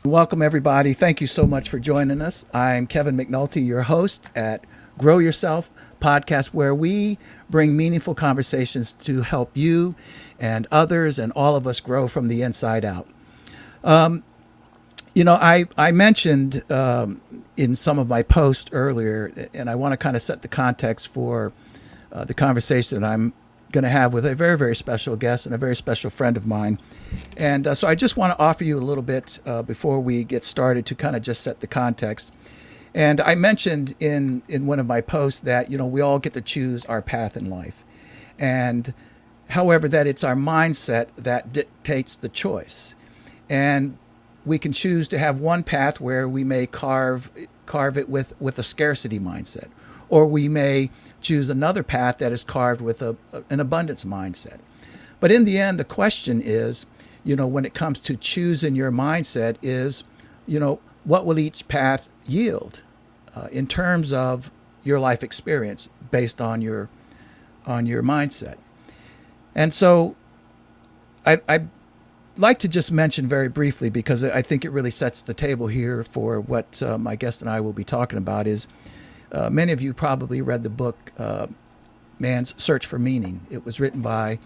Welcome, everybody. Thank you so much for joining us. I'm Kevin McNulty, your host at Grow Yourself podcast, where we bring meaningful conversations to help you and others and all of us grow from the inside out. I mentioned in some of my posts earlier, and I want to kind of set the context for the conversation that I'm going to have with a very, very special guest and a very special friend of mine. And so I just want to offer you a little bit before we get started to kind of just set the context. And I mentioned in one of my posts that, we all get to choose our path in life. And however, that it's our mindset that dictates the choice. And we can choose to have one path where we may carve it with a scarcity mindset, or we may choose another path that is carved with an abundance mindset. But in the end, the question is, when it comes to choosing your mindset is, what will each path yield in terms of your life experience based on your mindset. And so I'd like to just mention very briefly, because I think it really sets the table here for what my guest and I will be talking about, is many of you probably read the book, Man's Search for Meaning. It was written by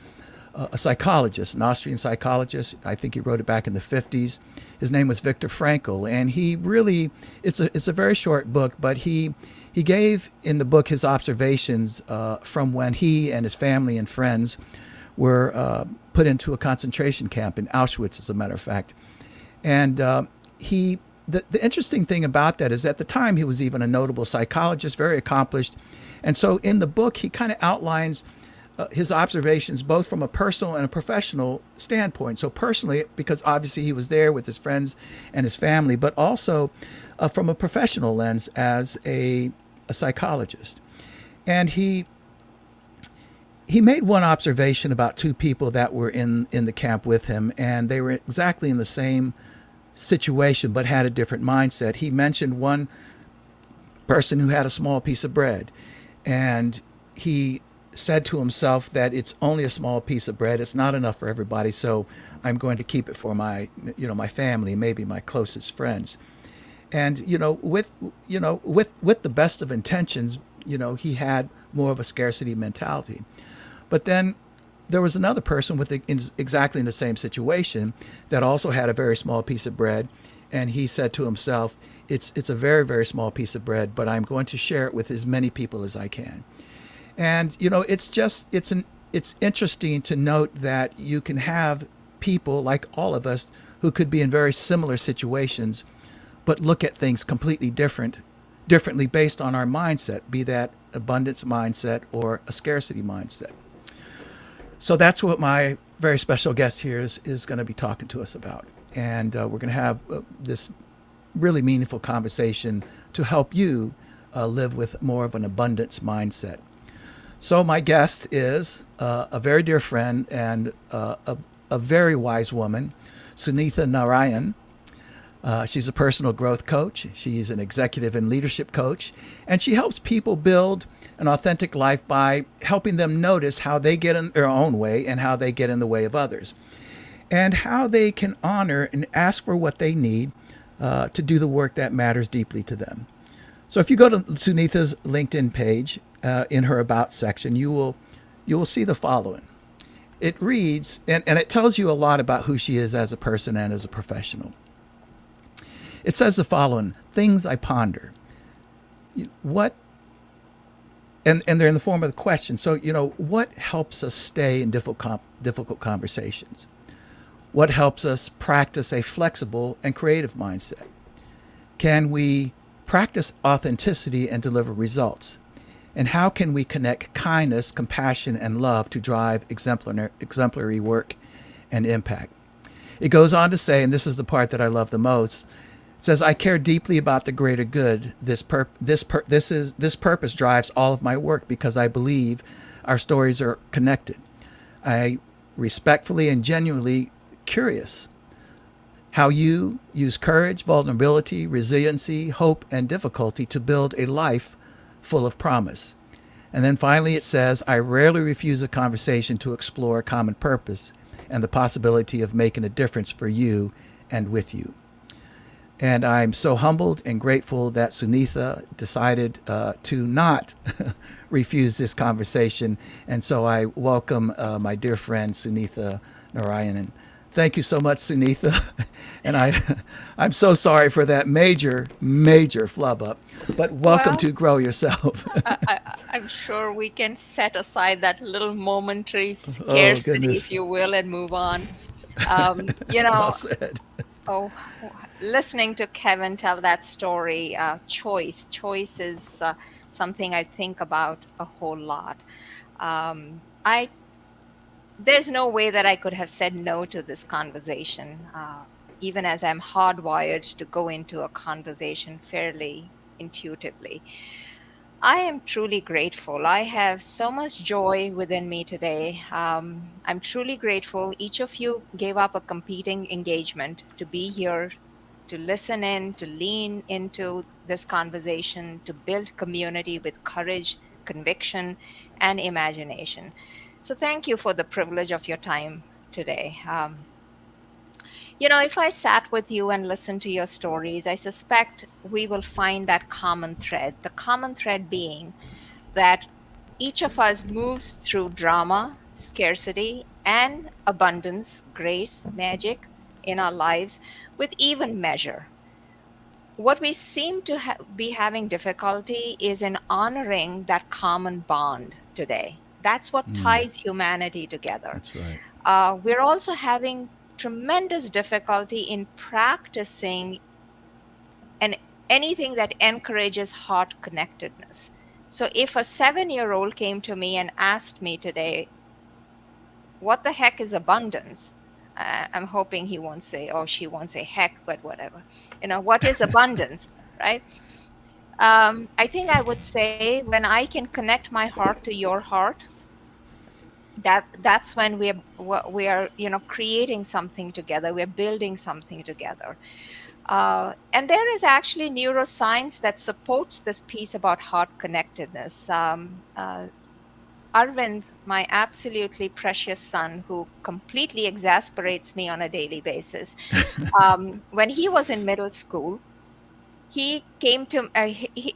a psychologist, an Austrian psychologist. I think he wrote it back in the 50s. His name was Viktor Frankl, and he really, it's a very short book, but he gave in the book his observations from when he and his family and friends were put into a concentration camp in Auschwitz, as a matter of fact. And the interesting thing about that is, at the time, he was even a notable psychologist, very accomplished. And so in the book, he kind of outlines his observations both from a personal and a professional standpoint. So personally, because obviously he was there with his friends and his family, but also from a professional lens as a psychologist. And he made one observation about two people that were in the camp with him, and they were exactly in the same situation but had a different mindset. He mentioned one person who had a small piece of bread, and he said to himself that it's only a small piece of bread. It's not enough for everybody, so I'm going to keep it for my family, maybe my closest friends. And with the best of intentions, he had more of a scarcity mentality. But then there was another person exactly in the same situation that also had a very small piece of bread, and he said to himself, it's a very, very small piece of bread, but I'm going to share it with as many people as I can. And it's interesting to note that you can have people like all of us who could be in very similar situations, but look at things completely differently based on our mindset, be that abundance mindset or a scarcity mindset. So that's what my very special guest here is going to be talking to us about. And we're going to have this really meaningful conversation to help you live with more of an abundance mindset. So my guest is a very dear friend and a very wise woman, Sunitha Narayanan. She's a personal growth coach. She's an executive and leadership coach, and she helps people build an authentic life by helping them notice how they get in their own way and how they get in the way of others, and how they can honor and ask for what they need to do the work that matters deeply to them. So if you go to Sunitha's LinkedIn page, in her About section, you will see the following. It reads, and it tells you a lot about who she is as a person and as a professional. It says the following: things I ponder. What, and they're in the form of the question. So, what helps us stay in difficult conversations? What helps us practice a flexible and creative mindset? Can we practice authenticity and deliver results? And how can we connect kindness, compassion, and love to drive exemplary work and impact? It goes on to say, and this is the part that I love the most, it says, I care deeply about the greater good. This purpose drives all of my work because I believe our stories are connected. I respectfully and genuinely curious how you use courage, vulnerability, resiliency, hope, and difficulty to build a life full of promise. And then finally it says, I rarely refuse a conversation to explore a common purpose and the possibility of making a difference for you and with you. And I'm so humbled and grateful that Sunitha decided to not refuse this conversation. And so I welcome my dear friend Sunitha Narayanan. Thank you so much, Sunitha. And I'm so sorry for that major flub up. But welcome Well, to Grow Yourself. I'm sure we can set aside that little momentary Oh, scarcity, if goodness. you will, and move on. You Well know, said. oh, listening to Kevin tell that story, choice is something I think about a whole lot. I There's no way that I could have said no to this conversation, even as I'm hardwired to go into a conversation fairly intuitively. I am truly grateful. I have so much joy within me today. I'm truly grateful. Each of you gave up a competing engagement to be here, to listen in, to lean into this conversation, to build community with courage, conviction, and imagination. So, thank you for the privilege of your time today. If I sat with you and listened to your stories, I suspect we will find that common thread. The common thread being that each of us moves through drama, scarcity, and abundance, grace, magic in our lives with even measure. What we seem to be having difficulty is in honoring that common bond today. That's what ties humanity together. That's right. We're also having tremendous difficulty in practicing and anything that encourages heart connectedness. So if a 7-year-old came to me and asked me today, what the heck is abundance? I'm hoping he won't say, oh, she won't say heck, but whatever. What is abundance, right? I think I would say when I can connect my heart to your heart, that's when we are creating something together. We're building something together. And there is actually neuroscience that supports this piece about heart connectedness. Arvind, my absolutely precious son, who completely exasperates me on a daily basis, when he was in middle school, he came to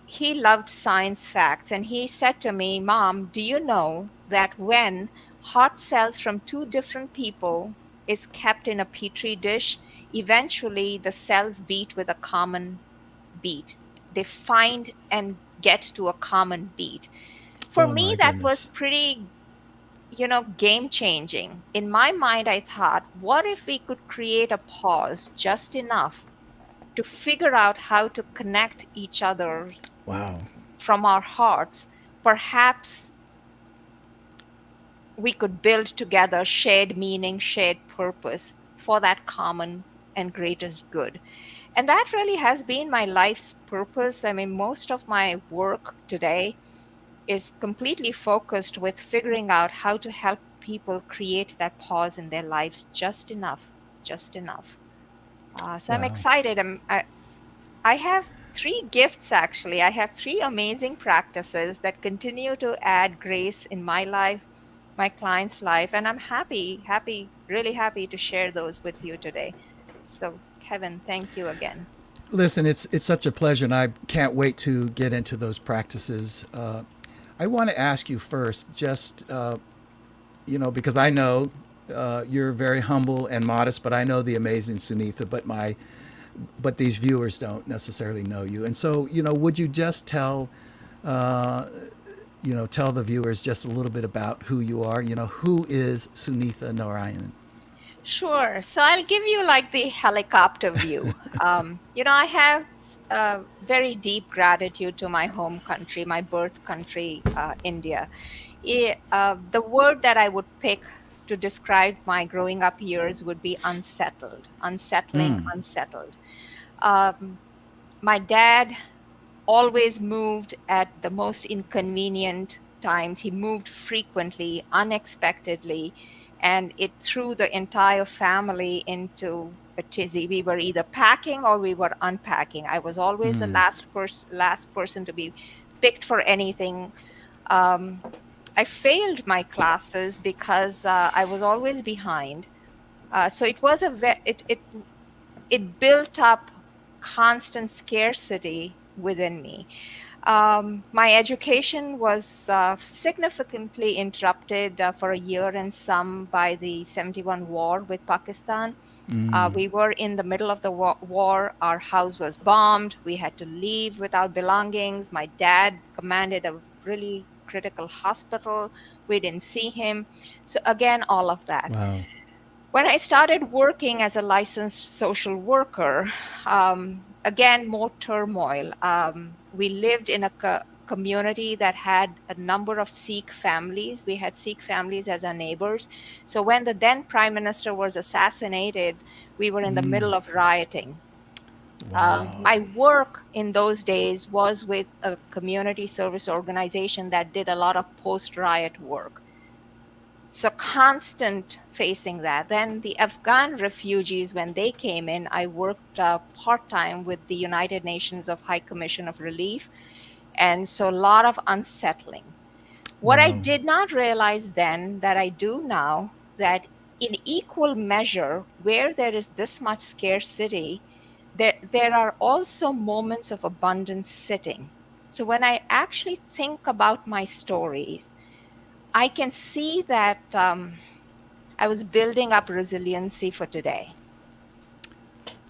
he loved science facts, and he said to me, Mom, do you know that when heart cells from two different people is kept in a petri dish, eventually the cells beat with a common beat? They find and get to a common beat. For Oh, me, my that was goodness. pretty, game changing. In my mind, I thought, what if we could create a pause just enough to figure out how to connect each other Wow. from our hearts? Perhaps we could build together shared meaning, shared purpose for that common and greatest good. And that really has been my life's purpose. I mean, most of my work today is completely focused with figuring out how to help people create that pause in their lives just enough, just enough. So I'm Wow. excited. I have three gifts actually. I have three amazing practices that continue to add grace in my life, my client's life, and I'm happy, really happy to share those with you today. So, Kevin, thank you again. Listen, it's such a pleasure, and I can't wait to get into those practices. I want to ask you first, just because I know you're very humble and modest, but I know the amazing Sunitha, but these viewers don't necessarily know you, and so would you just uh, tell the viewers just a little bit about who you are? Who is Sunitha Narayanan? Sure. So I'll give you like the helicopter view. I have very deep gratitude to my home country, my birth country, India. The word that I would pick to describe my growing up years would be unsettled, unsettling, unsettled. Um, my dad always moved at the most inconvenient times. He moved frequently, unexpectedly, and it threw the entire family into a tizzy. We were either packing or we were unpacking. I was always the last person to be picked for anything. Um, I failed my classes because I was always behind. So it was it built up constant scarcity within me. My education was significantly interrupted for a year and some by the 71 war with Pakistan. We were in the middle of the war. Our house was bombed. We had to leave with our belongings. My dad commanded a really critical hospital. We didn't see him. So, again, all of that. Wow. When I started working as a licensed social worker, again, more turmoil. We lived in a community that had a number of Sikh families. We had Sikh families as our neighbors. So when the then prime minister was assassinated, we were in the middle of rioting. Wow. My work in those days was with a community service organization that did a lot of post riot work. So constant facing that. Then the Afghan refugees, when they came in, I worked part-time with the United Nations of High Commission of Relief. And so a lot of unsettling. What I Wow. did not realize then that I do now, that in equal measure, where there is this much scarcity, there are also moments of abundance sitting. So when I actually think about my stories, I can see that I was building up resiliency for today.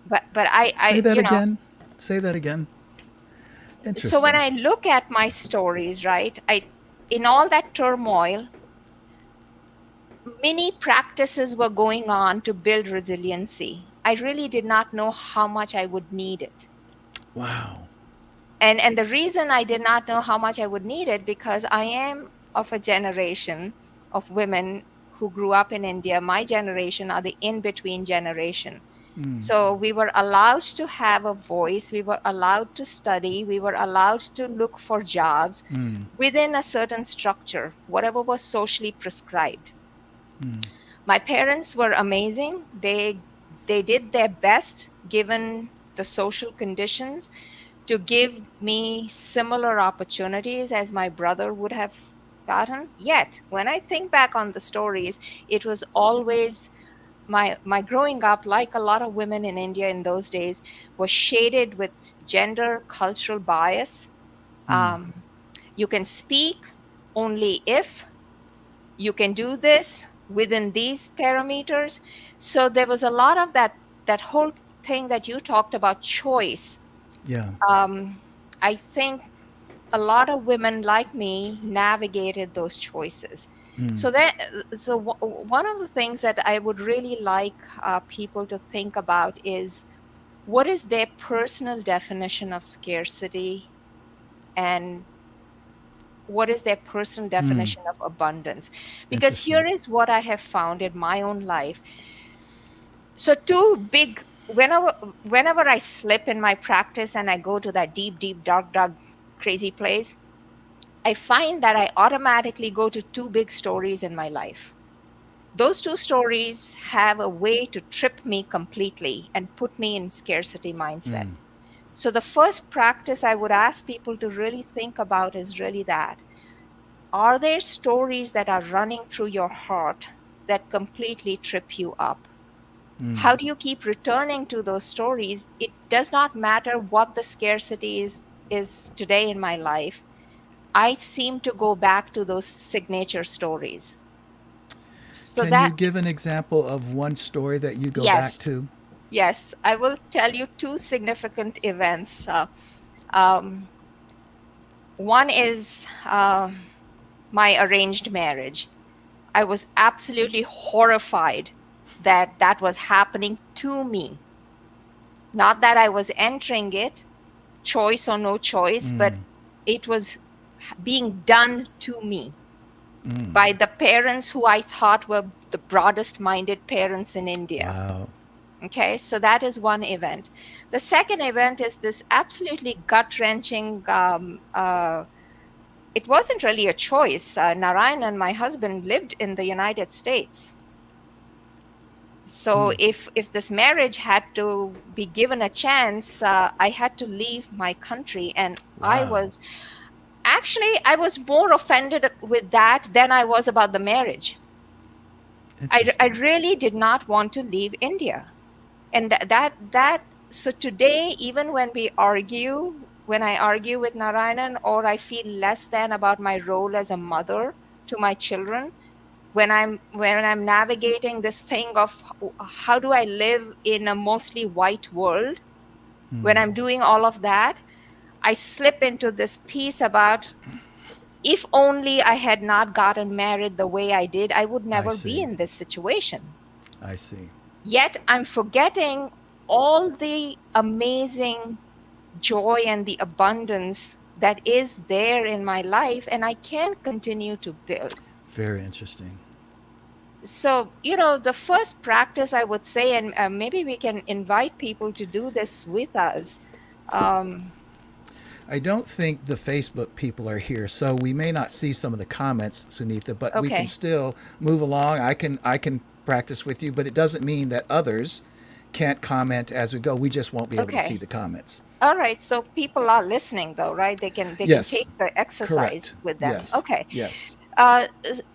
But Say that you know, again. Say that again. so when Interesting. I look at my stories, right, in all that turmoil, many practices were going on to build resiliency. I really did not know how much I would need it. Wow. And the reason I did not know how much I would need it, because I am of a generation of women who grew up in India. My generation are the in-between generation. So we were allowed to have a voice, we were allowed to study, we were allowed to look for jobs within a certain structure, whatever was socially prescribed. My parents were amazing. They did their best given the social conditions to give me similar opportunities as my brother would have gotten. Yet, when I think back on the stories, it was always my growing up, like a lot of women in India in those days, was shaded with gender cultural bias. Um, you can speak only if you can do this within these parameters. So there was a lot of that whole thing that you talked about, choice. Yeah. um, I think a lot of women like me navigated those choices. One of the things that I would really like people to think about is, what is their personal definition of scarcity, and what is their personal definition of abundance? Because Interesting. here is what I have found in my own life. So two big, whenever I slip in my practice and I go to that deep, deep, dark, dark, crazy place, I find that I automatically go to two big stories in my life. Those two stories have a way to trip me completely and put me in scarcity mindset. So the first practice I would ask people to really think about is really that. Are there stories that are running through your heart that completely trip you up? How do you keep returning to those stories? It does not matter what the scarcity is today in my life. I seem to go back to those signature stories. So Can you that, give an example of one story that you go back yes, to? yes, I will tell you two significant events. Um, One is my arranged marriage. I was absolutely horrified that that was happening to me. Not that I was entering it, choice or no choice, but it was being done to me by the parents who I thought were the broadest minded parents in India. Wow. Okay, so that is one event. The second event is this absolutely gut wrenching. It wasn't really a choice. Narayanan, my husband, lived in the United States. So if this marriage had to be given a chance, I had to leave my country, and Wow. I was more offended with that than I was about the marriage. I Interesting. really did not want to leave India. And that So today, even when I argue with Narayanan, or I feel less than about my role as a mother to my children, when I'm navigating this thing of how do I live in a mostly white world, when I'm doing all of that, I slip into this piece about, if only I had not gotten married the way I did, I would I never be see. in this situation. I see. Yet I'm forgetting all the amazing joy and the abundance that is there in my life, and I can continue to build. Very interesting. So, the first practice I would say, and maybe we can invite people to do this with us. Um, I don't think the Facebook people are here, so we may not see some of the comments, Sunitha, but we can okay. still move along. I can practice with you, but it doesn't mean that others can't comment as we go. We just won't be able to see Okay. the comments. All right. So people are listening though, right? They can Yes. take the exercise Correct. with them. Yes. Okay. Yes.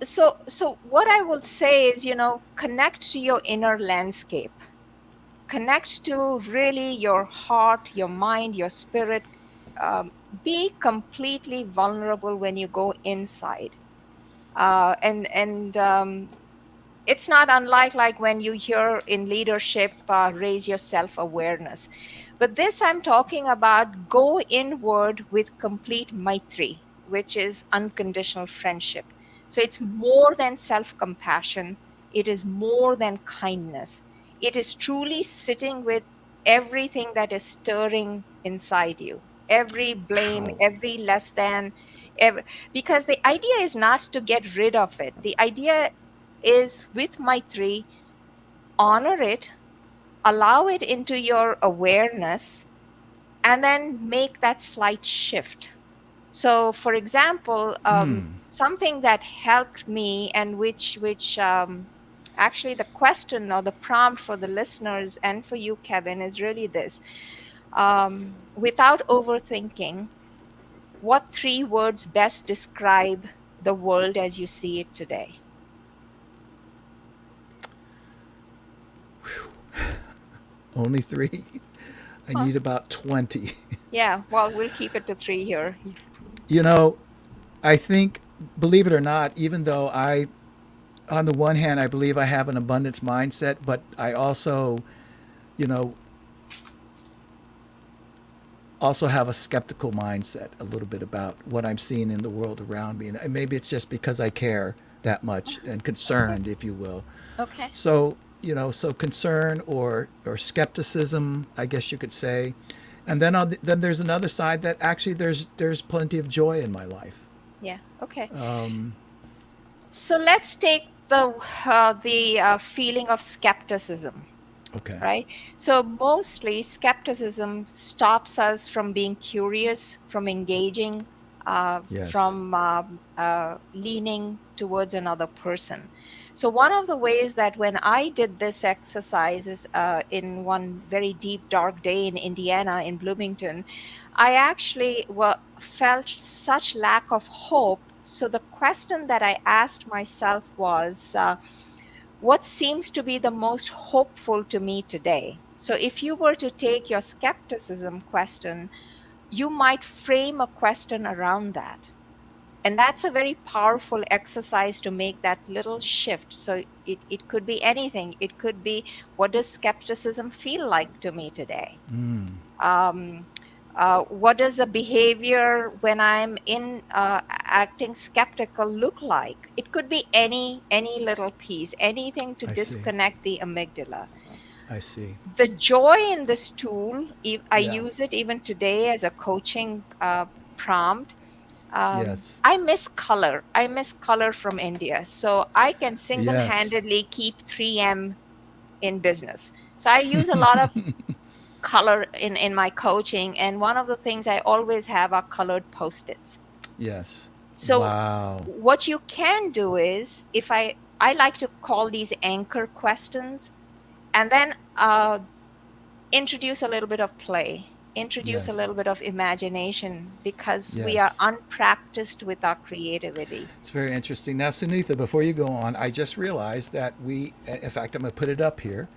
So what I would say is, connect to your inner landscape. Connect to really your heart, your mind, your spirit. Be completely vulnerable when you go inside. And it's not unlike like when you hear in leadership, raise your self-awareness. But this I'm talking about, go inward with complete maitri, which is unconditional friendship. So it's more than self-compassion, it is more than kindness. It is truly sitting with everything that is stirring inside you, every blame, Wow. every less than, every, because the idea is not to get rid of it. The idea is, with Maitri, honor it, allow it into your awareness, and then make that slight shift. So, for example, something that helped me, and which actually the question or the prompt for the listeners and for you, Kevin, is really this: without overthinking, what three words best describe the world as you see it today? Only three. I Huh. need about 20. Yeah, well, we'll keep it to three here. You know, I think, believe it or not, even though on the one hand, I believe I have an abundance mindset, but I also, you know, also have a skeptical mindset a little bit about what I'm seeing in the world around me. And maybe it's just because I care that much and Okay. concerned, if you will. Okay. So, so concern or skepticism, I guess you could say. And then then there's another side that actually there's plenty of joy in my life. Yeah. Okay. Um, So let's take the feeling of skepticism, okay. right? So mostly skepticism stops us from being curious, from engaging, Yes. from leaning towards another person. So one of the ways that when I did this exercise is in one very deep, dark day in Indiana, in Bloomington, I actually felt such lack of hope. So the question that I asked myself was, what seems to be the most hopeful to me today? So, if you were to take your skepticism question, you might frame a question around that. And that's a very powerful exercise to make that little shift. So, it could be anything. It could be, what does skepticism feel like to me today? Um, what does a behavior when I'm in acting skeptical look like? It could be any little piece, anything to I see. disconnect the amygdala. I see. The joy in this tool, I Yeah. use it even today as a coaching prompt. Yes. I miss color. I miss color from India, so I can Yes. single-handedly keep 3M in business. So I use a lot of color in my coaching, and one of the things I always have are colored post-its. Yes. So Wow. what you can do is, if I like to call these anchor questions, and then introduce a little bit of play, introduce a Yes. little bit of imagination, because we are Yes. unpracticed with our creativity. It's very interesting. Now, Sunitha, before you go on, I just realized that in fact, I'm going to put it up here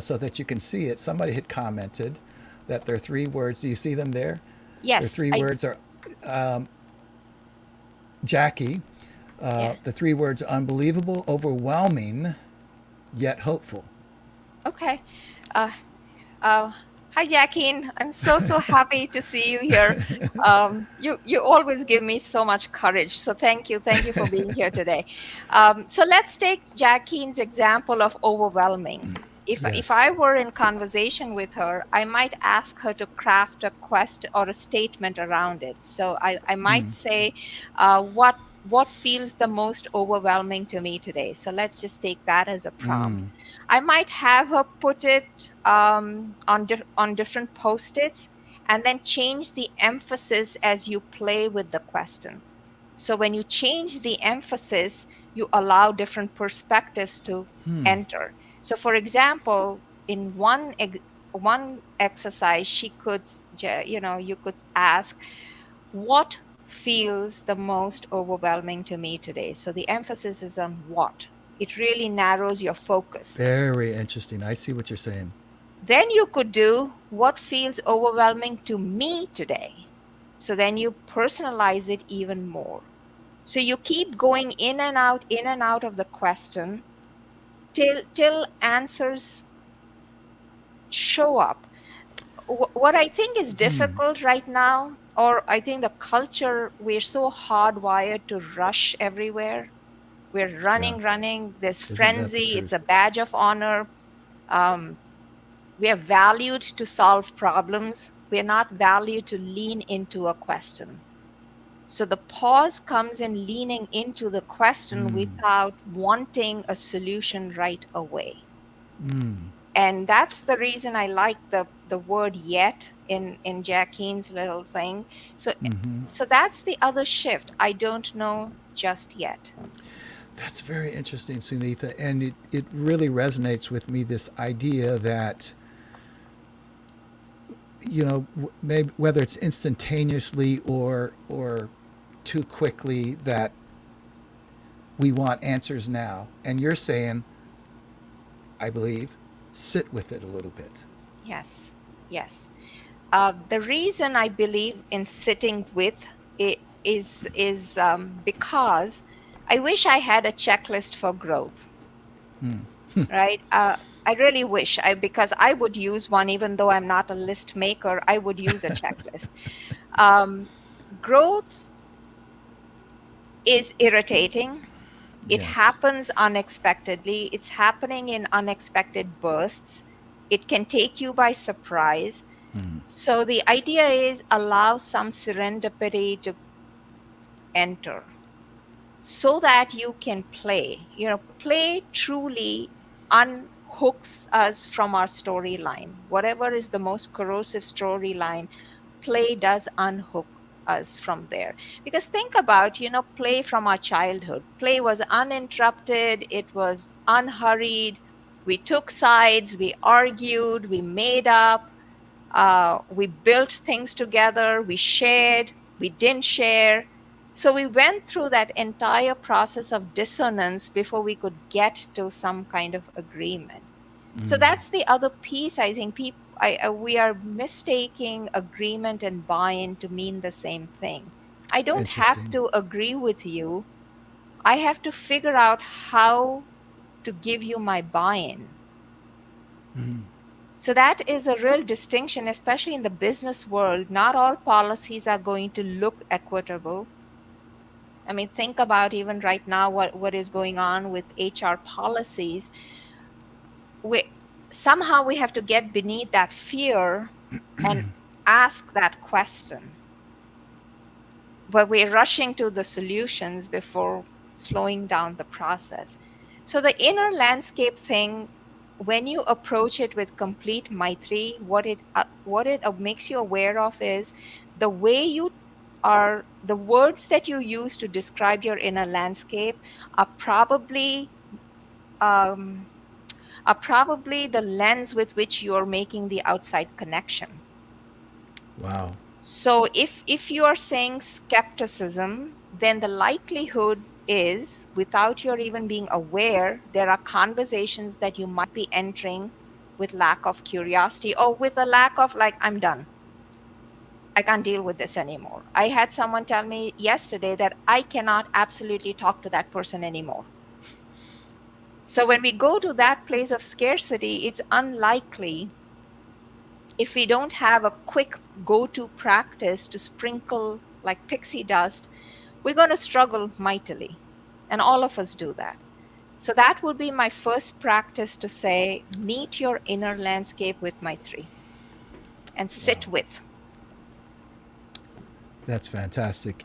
so that you can see it. Somebody had commented that their three words. Do you see them there? Their Yes, three words are Jackie. yeah. The three words unbelievable, overwhelming, yet hopeful. Okay. Uh, uh, Hi, Jacqueline. I'm so happy to see you here. You always give me so much courage. So thank you for being here today. So let's take Jacqueline's example of overwhelming. If Yes. I were in conversation with her, I might ask her to craft a quest or a statement around it. So I might say, what feels the most overwhelming to me today? So let's just take that as a prompt. I might have her put it on different post-its and then change the emphasis as you play with the question. So when you change the emphasis, you allow different perspectives to enter. So for example, in one exercise, she could, you could ask, what feels the most overwhelming to me today? So the emphasis is on what. It really narrows your focus. Very interesting. I see what you're saying. Then you could do what feels overwhelming to me today. So then you personalize it even more. So you keep going in and out of the question till answers show up. What I think is difficult right now, or I think the culture, we're so hardwired to rush everywhere. We're Yeah. running, there's Isn't that the frenzy, it's truth? a badge of honor. Um, we are valued to solve problems. We are not valued to lean into a question. So the pause comes in leaning into the question without wanting a solution right away. And that's the reason I like the word yet in Jacquine's little thing. So so that's the other shift. I don't know just yet. That's very interesting, Sunitha. And it really resonates with me this idea that, maybe whether it's instantaneously or too quickly, that we want answers now. And you're saying, I believe, sit with it a little bit. Yes. Yes. The reason I believe in sitting with it is because I wish I had a checklist for growth, right? I really wish because I would use one, even though I'm not a list maker, I would use a checklist. Um, Growth is irritating. It Yes. happens unexpectedly. It's happening in unexpected bursts. It can take you by surprise. So the idea is allow some serendipity to enter so that you can play. Play truly unhooks us from our storyline. Whatever is the most corrosive storyline, play does unhook us from there. Because think about, play from our childhood. Play was uninterrupted, it was unhurried. We took sides, we argued, we made up, we built things together, we shared, we didn't share. So we went through that entire process of dissonance before we could get to some kind of agreement. So that's the other piece. I think we are mistaking agreement and buy-in to mean the same thing. I don't have Interesting. to agree with you. I have to figure out how to give you my buy-in. So that is a real distinction, especially in the business world. Not all policies are going to look equitable. I mean, think about even right now what is going on with HR policies. We somehow we have to get beneath that fear and ask that question. But we're rushing to the solutions before slowing down the process. So the inner landscape thing, when you approach it with complete maitri, what it makes you aware of is the way you are, the words that you use to describe your inner landscape are um, probably the lens with which you're making the outside connection. Wow. So if you are saying skepticism, then the likelihood is, without your even being aware, there are conversations that you might be entering with lack of curiosity, or with a lack of like, I'm done. I can't deal with this anymore. I had someone tell me yesterday that I cannot absolutely talk to that person anymore. So when we go to that place of scarcity, it's unlikely, if we don't have a quick go-to practice to sprinkle like pixie dust, we're going to struggle mightily. And all of us do that. So that would be my first practice, to say, meet your inner landscape with my three and sit with. That's fantastic.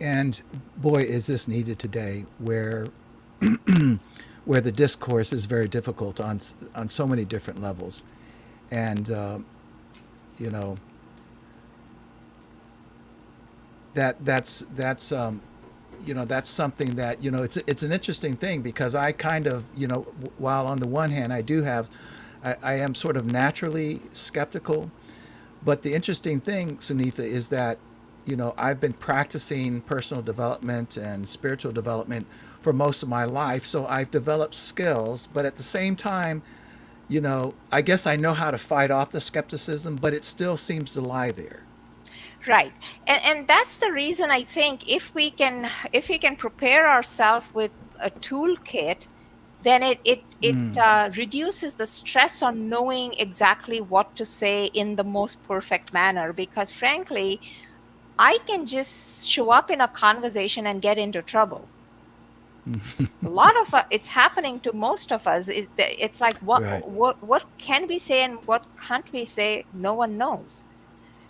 And boy, is this needed today, where where the discourse is very difficult on so many different levels, and you know that's something that it's an interesting thing, because I kind of, while on the one hand I am sort of naturally skeptical, but the interesting thing, Sunitha, is that I've been practicing personal development and spiritual development for most of my life, so I've developed skills, but at the same time, I guess I know how to fight off the skepticism, but it still seems to lie there. Right. And that's the reason I think, if we can prepare ourselves with a toolkit, then it reduces the stress on knowing exactly what to say in the most perfect manner. Because frankly, I can just show up in a conversation and get into trouble. A lot of it's happening to most of us. It's like, Right. what can we say and what can't we say? No one knows.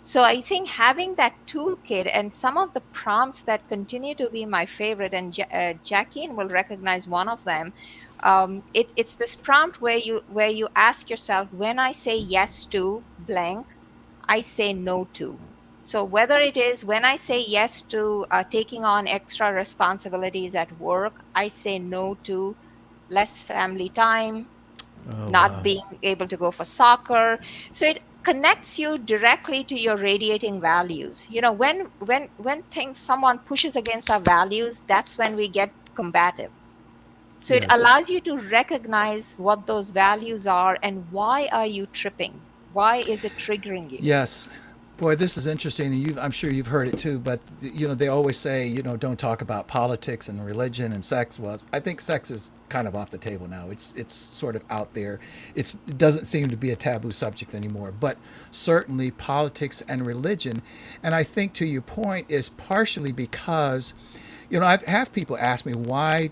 So I think having that toolkit, and some of the prompts that continue to be my favorite, and Jackie will recognize one of them. It's this prompt where you ask yourself, when I say yes to blank, I say no to. So whether it is, when I say yes to taking on extra responsibilities at work, I say no to less family time, Oh, not wow. being able to go for soccer. So it connects you directly to your radiating values. When things, someone pushes against our values, that's when we get combative. So it Yes. allows you to recognize what those values are and why are you tripping? Why is it triggering you? Yes. Boy, this is interesting, and I'm sure you've heard it too. But they always say, don't talk about politics and religion and sex. Well, I think sex is kind of off the table now. It's sort of out there. It doesn't seem to be a taboo subject anymore. But certainly politics and religion, and I think, to your point, is partially because, I've have people ask me, why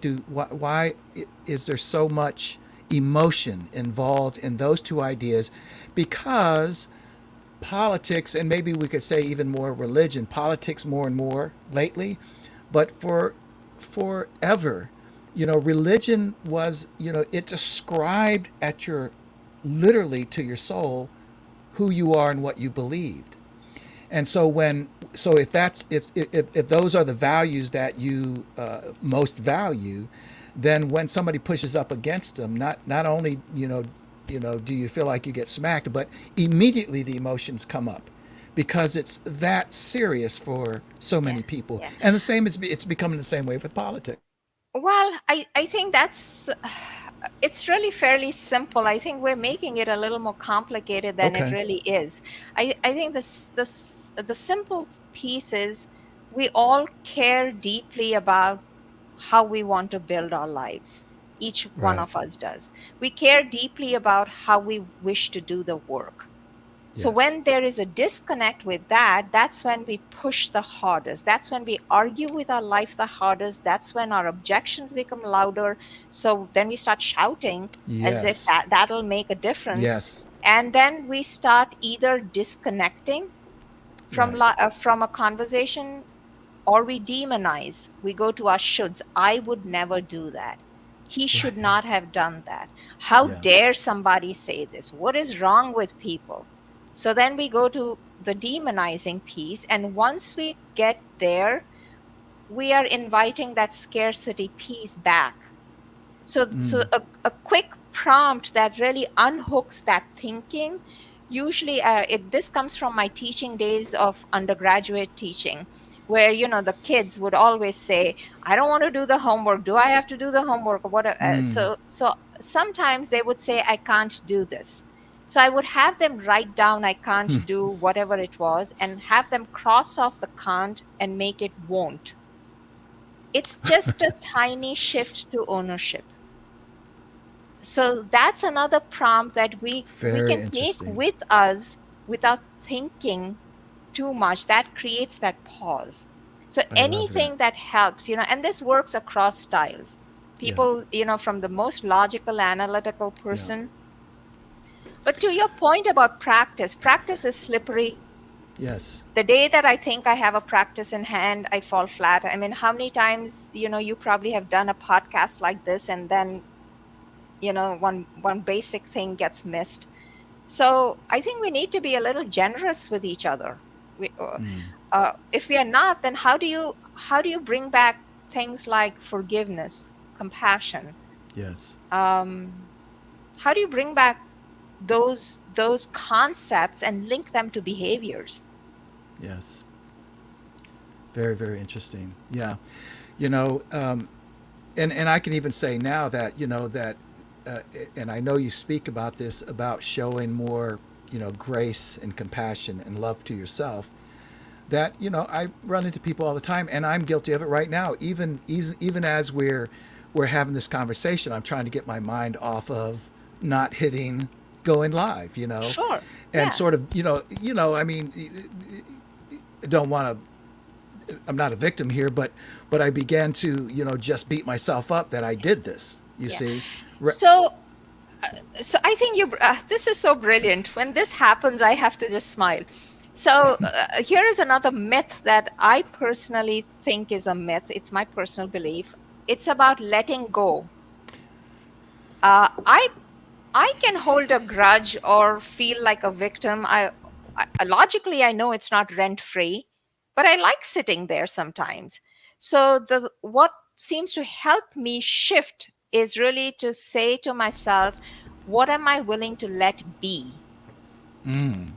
is there so much emotion involved in those two ideas? Because politics, and maybe we could say even more religion, politics more and more lately, but for forever, religion was, it described at your, literally to your soul, who you are and what you believed. And so if if those are the values that you most value, then when somebody pushes up against them, not only do you feel like you get smacked, but immediately the emotions come up, because it's that serious for so Yeah. many people. Yeah. And the same is, it's becoming the same way with politics. Well, I think that's it's really fairly simple. I think we're making it a little more complicated than it Okay. really is. I think the simple piece is, we all care deeply about how we want to build our lives. Each one Right. of us does. We care deeply about how we wish to do the work. So Yes. when there is a disconnect with that, that's when we push the hardest. That's when we argue with our life the hardest. That's when our objections become louder. So then we start shouting as if Yes. that'll make a difference. Yes. And then we start either disconnecting from Right. from a conversation, or we demonize. We go to our shoulds. I would never do that. He Right. should not have done that. How Yeah. dare somebody say this? What is wrong with people? So then we go to the demonizing piece. And once we get there, we are inviting that scarcity piece back. So a quick prompt that really unhooks that thinking. Usually, this comes from my teaching days of undergraduate teaching, where the kids would always say, "I don't want to do the homework. Do I have to do the homework?" Or what? So sometimes they would say, "I can't do this." So I would have them write down, I can't do whatever it was, and have them cross off the can't and make it won't. It's just a tiny shift to ownership. So that's another prompt that we Very can take interesting. with us without thinking too much. That creates that pause. So I love that. anything that helps, and this works across styles. Yeah. People, from the most logical, analytical Yeah. person. But to your point about practice is slippery. Yes. The day that I think I have a practice in hand, I fall flat. I mean, how many times, you probably have done a podcast like this, and then, one basic thing gets missed. So I think we need to be a little generous with each other. If we are not, then how do you bring back things like forgiveness, compassion? Yes. How do you bring back those concepts and link them to behaviors? Yes. Very, very interesting. Yeah. You know, and I can even say now that, uh, and I know you speak about this, about showing more, grace and compassion and love to yourself. That, I run into people all the time, and I'm guilty of it right now. Even as we're having this conversation, I'm trying to get my mind off of not hitting going live, Sure. and Yeah. sort of, I mean, I don't want to. I'm not a victim here, but I began to, just beat myself up that I did this. You Yeah. see, So so I think this is so brilliant. When this happens, I have to just smile. So here is another myth that I personally think is a myth. It's my personal belief. It's about letting go. uh, i I can hold a grudge or feel like a victim. Logically, I know it's not rent free, but I like sitting there sometimes. So the what seems to help me shift is really to say to myself, what am I willing to let be?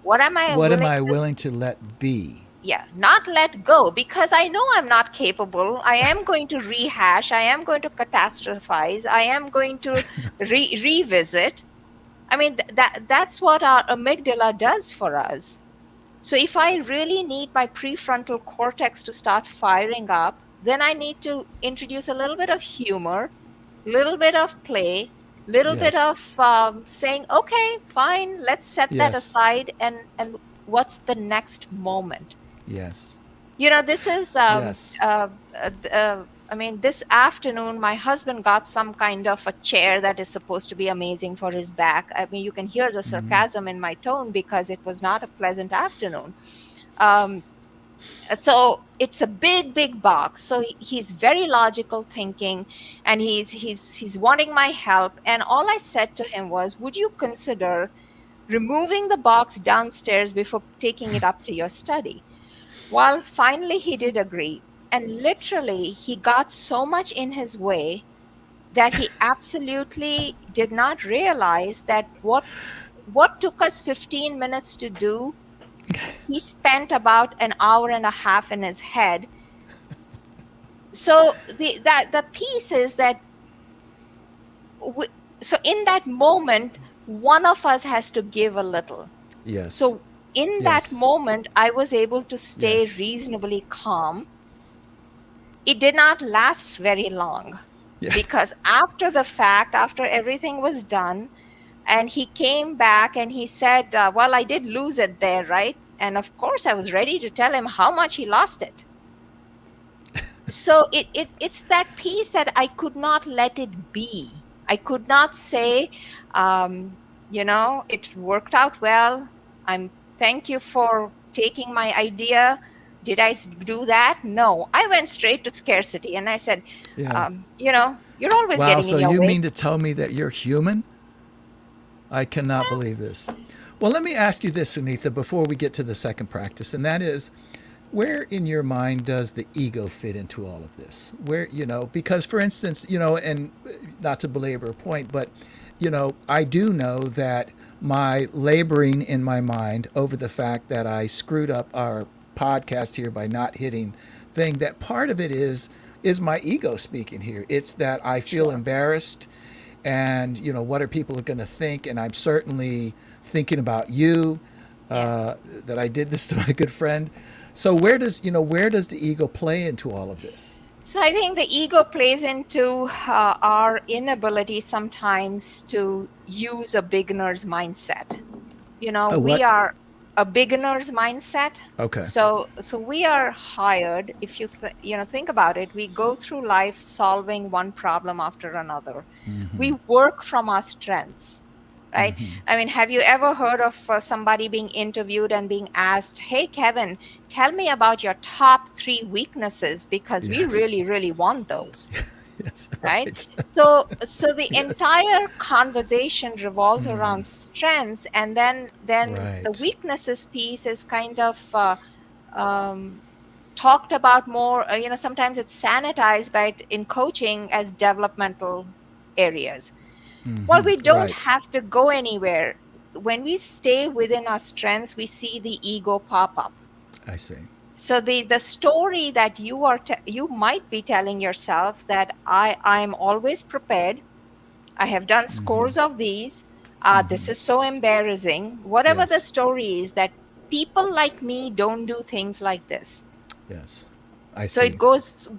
What am I what am willing I to, willing to let be? yeah, not let go, because I know I'm not capable. I am going to rehash. I am going to catastrophize. I am going to revisit. I mean, that's what our amygdala does for us. So if I really need my prefrontal cortex to start firing up, then I need to introduce a little bit of humor, little bit of play, little bit Yes. of saying, okay, fine, let's set that Yes. aside, and what's the next moment? Yes. This is, Yes. I mean, this afternoon, my husband got some kind of a chair that is supposed to be amazing for his back. I mean, you can hear the sarcasm in my tone because it was not a pleasant afternoon. Um, so it's a big, big box. So he's very logical thinking, and he's wanting my help. And all I said to him was, would you consider removing the box downstairs before taking it up to your study? Well, finally, he did agree. And literally, he got so much in his way that he absolutely did not realize that what took us 15 minutes to do, he spent about an hour and a half in his head. So the piece is that we, so in that moment, one of us has to give a little. Yes. So in that Yes. moment, I was able to stay Yes. reasonably calm. It did not last very long, Yeah. because after the fact, after everything was done, and he came back and he said, well, I did lose it there, right? And of course, I was ready to tell him how much he lost it. So it's that piece that I could not let it be. I could not say, it worked out well. Thank you for taking my idea. Did I do that? No, I went straight to scarcity, and I said, Yeah. you're always Wow. getting So in your you way. mean to tell me that you're human? I cannot believe this. Well, let me ask you this, Sunitha, before we get to the second practice, and that is, where in your mind does the ego fit into all of this? Where, because for instance, and not to belabor a point, but, I do know that my laboring in my mind over the fact that I screwed up our podcast here by not hitting thing, that part of it is my ego speaking here. It's that I feel Sure. embarrassed, and what are people going to think, and I'm certainly thinking about you, Yeah. that I did this to my good friend. So where does the ego play into all of this? So I think the ego plays into our inability sometimes to use a beginner's mindset. Oh, We what? are a beginner's mindset. Okay. So we are hired, if think about it, we go through life solving one problem after another. We work from our strengths, right? I mean, have you ever heard of somebody being interviewed and being asked, "Hey, Kevin, tell me about your top 3 weaknesses because we Yes. really, really want those." Yes. Right? Right. So the Yes. entire conversation revolves around strengths, and then the Right. weaknesses piece is kind of um, talked about more. Sometimes it's sanitized by in coaching as developmental areas. Well, we don't Right. have to go anywhere. When we stay within our strengths, we see the ego pop up. I see. So the story that you might be telling yourself, that I'm always prepared, I have done scores of these, this is so embarrassing, whatever the Yes. story is, that people like me don't do things like this. Yes. I So it see.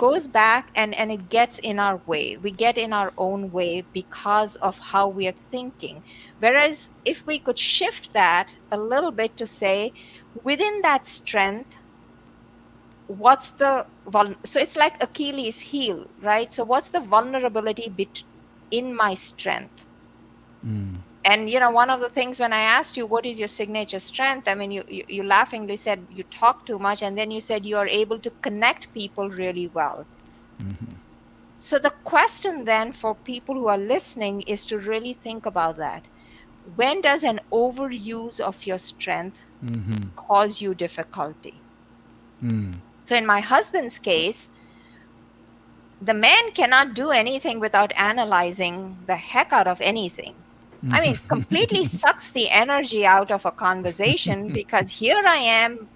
goes back, and it gets in our way. We get in our own way because of how we are thinking. Whereas if we could shift that a little bit to say, within that strength, so it's like Achilles heel, right? So what's the vulnerability in my strength? And one of the things, when I asked you what is your signature strength, I mean, you laughingly said you talk too much, and then you said you are able to connect people really well. So the question then for people who are listening is to really think about that. When does an overuse of your strength cause you difficulty? So in my husband's case, the man cannot do anything without analyzing the heck out of anything. I mean, completely sucks the energy out of a conversation, because here I am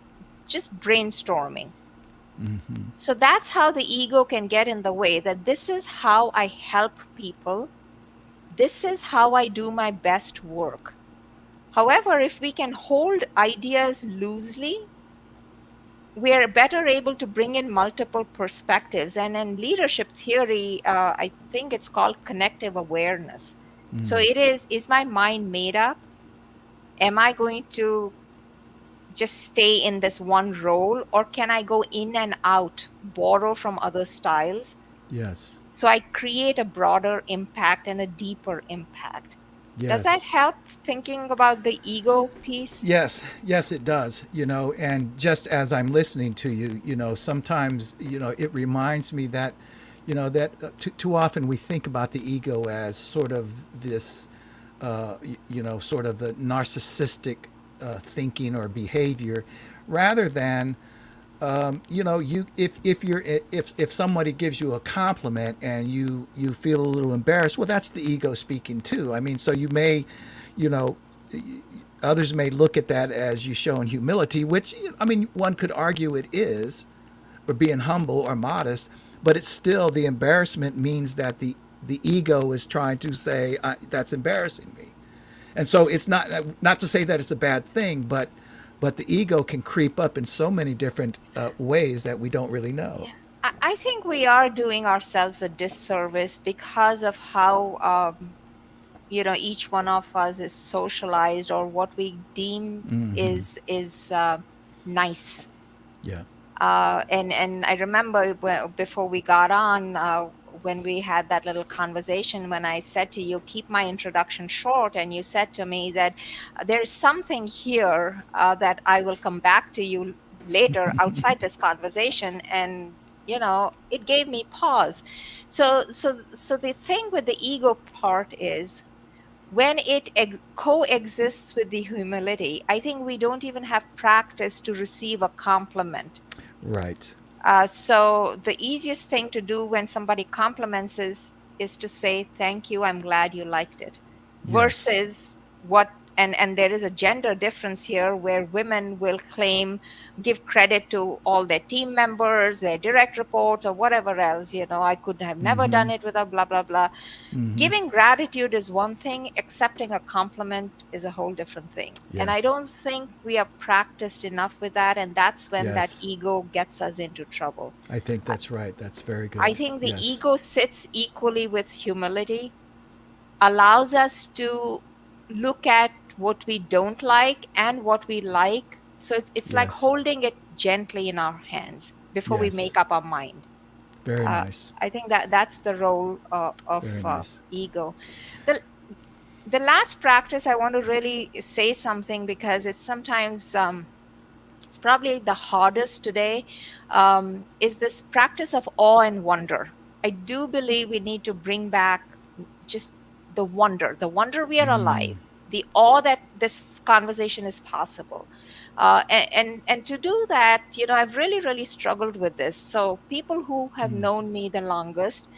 just brainstorming. So that's how the ego can get in the way, that this is how I help people. This is how I do my best work. However, if we can hold ideas loosely, we are better able to bring in multiple perspectives. And in leadership theory, I think it's called connective awareness. So it is my mind made up? Am I going to just stay in this one role, or can I go in and out, borrow from other styles? Yes. So I create a broader impact and a deeper impact. Does that Yes. help thinking about the ego piece? Yes, yes, it does. And just as I'm listening to you, sometimes, it reminds me that, that too often we think about the ego as sort of this, sort of a narcissistic thinking or behavior, rather than, you if somebody gives you a compliment and you feel a little embarrassed, well, that's the ego speaking too. I mean, so you may, you know, others may look at that as you showing humility, which, I mean, one could argue it is, or being humble or modest, but it's still, the embarrassment means that the ego is trying to say, that's embarrassing me. And so it's not to say that it's a bad thing, but the ego can creep up in so many different ways that we don't really know. Yeah. I think we are doing ourselves a disservice because of how each one of us is socialized, or what we deem is nice. Yeah. And I remember before we got on, when we had that little conversation, when I said to you, keep my introduction short, and you said to me that there's something here that I will come back to you later outside this conversation. And it gave me pause. So the thing with the ego part is, when it coexists with the humility, I think we don't even have practice to receive a compliment. Right. So the easiest thing to do when somebody compliments is to say, thank you, I'm glad you liked it, Yes. versus what and there is a gender difference here where women will give credit to all their team members, their direct reports, or whatever else. I could have never done it without blah blah blah. Giving gratitude is one thing, accepting a compliment is a whole different thing. And I Yes. don't think we are practiced enough with that, and that's when that Yes. ego gets us into trouble. I think that's right. That's very I good. think the Yes. ego sits equally with humility, allows us to look at what we don't like and what we like. So it's like Yes. holding it gently in our hands before we Yes. make up our mind. Very Uh, nice. I think that's the role of Very nice. ego. The the last practice I want to really say something, because it's sometimes it's probably the hardest today, is this practice of awe and wonder. I do believe we need to bring back just the wonder we are alive, the awe that this conversation is possible. And to do that, I've really struggled with this. So people who have known me the longest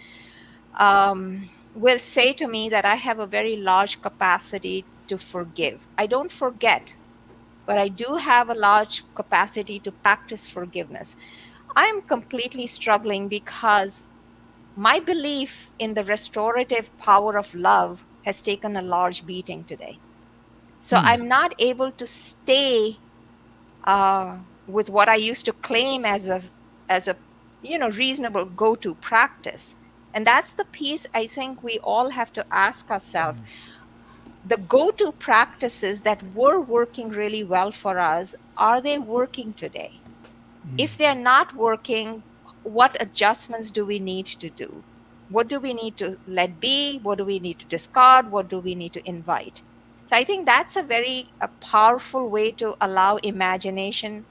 will say to me that I have a very large capacity to forgive. I don't forget, but I do have a large capacity to practice forgiveness. I'm completely struggling because my belief in the restorative power of love has taken a large beating today. So I'm not able to stay with what I used to claim as a reasonable go-to practice. And that's the piece I think we all have to ask ourselves. The go-to practices that were working really well for us, are they working today? If they're not working, what adjustments do we need to do? What do we need to let be? What do we need to discard? What do we need to invite? So I think that's a powerful way to allow imagination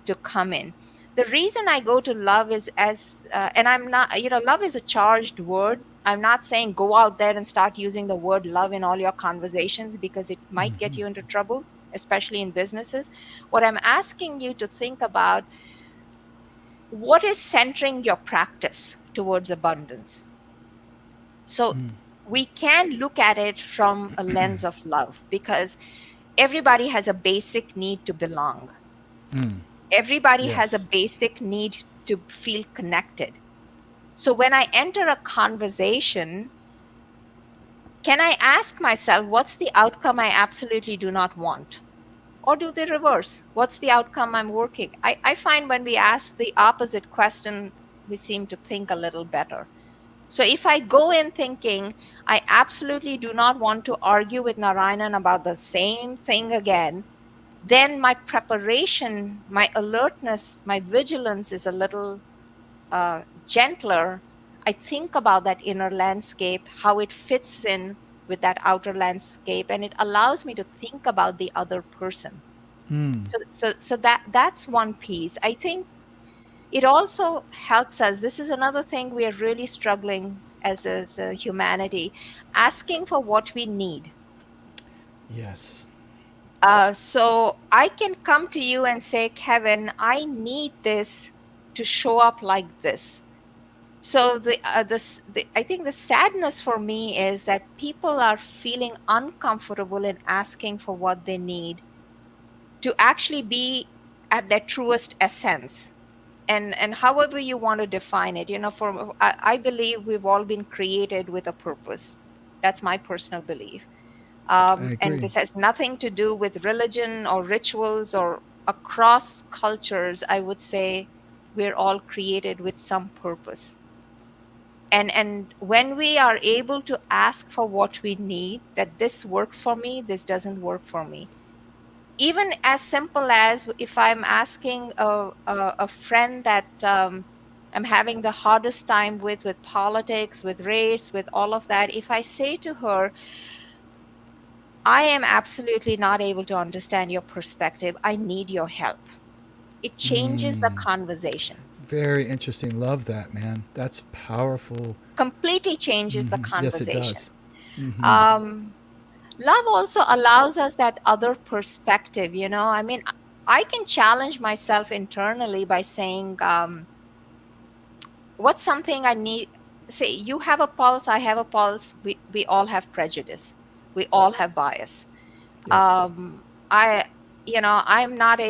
to come in. The reason I go to love is and I'm not, love is a charged word. I'm not saying go out there and start using the word love in all your conversations, because it might get you into trouble, especially in businesses. What I'm asking you to think about, what is centering your practice towards abundance? So we can look at it from a lens of love, because everybody has a basic need to belong. Everybody has a Yes. basic need to feel connected. So when I enter a conversation, can I ask myself, what's the outcome I absolutely do not want? Or do the reverse? What's the outcome I'm working? I find when we ask the opposite question, we seem to think a little better. So if I go in thinking, I absolutely do not want to argue with Narayanan about the same thing again, then my preparation, my alertness, my vigilance is a little gentler. I think about that inner landscape, how it fits in with that outer landscape, and it allows me to think about the other person. So that's one piece. I think it also helps us. This is another thing we are really struggling as a humanity, asking for what we need. Yes. So I can come to you and say, Kevin, I need this to show up like this. So I think the sadness for me is that people are feeling uncomfortable in asking for what they need to actually be at their truest essence. And however you want to define it, I believe we've all been created with a purpose. That's my personal belief. I And agree. this has nothing to do with religion or rituals, or across cultures. I would say we're all created with some purpose. And when we are able to ask for what we need, that this works for me, this doesn't work for me. Even as simple as if I'm asking a friend that I'm having the hardest time with politics, with race, with all of that, if I say to her, I am absolutely not able to understand your perspective, I need your help, it changes the conversation. Very interesting. Love that, man. That's powerful. Completely changes the Yes, it conversation. does. um, Love also allows us that other perspective. I mean, I can challenge myself internally by saying, what's something I need? Say, you have a pulse, I have a pulse. We all have prejudice. We all have bias. Yep. I, I'm not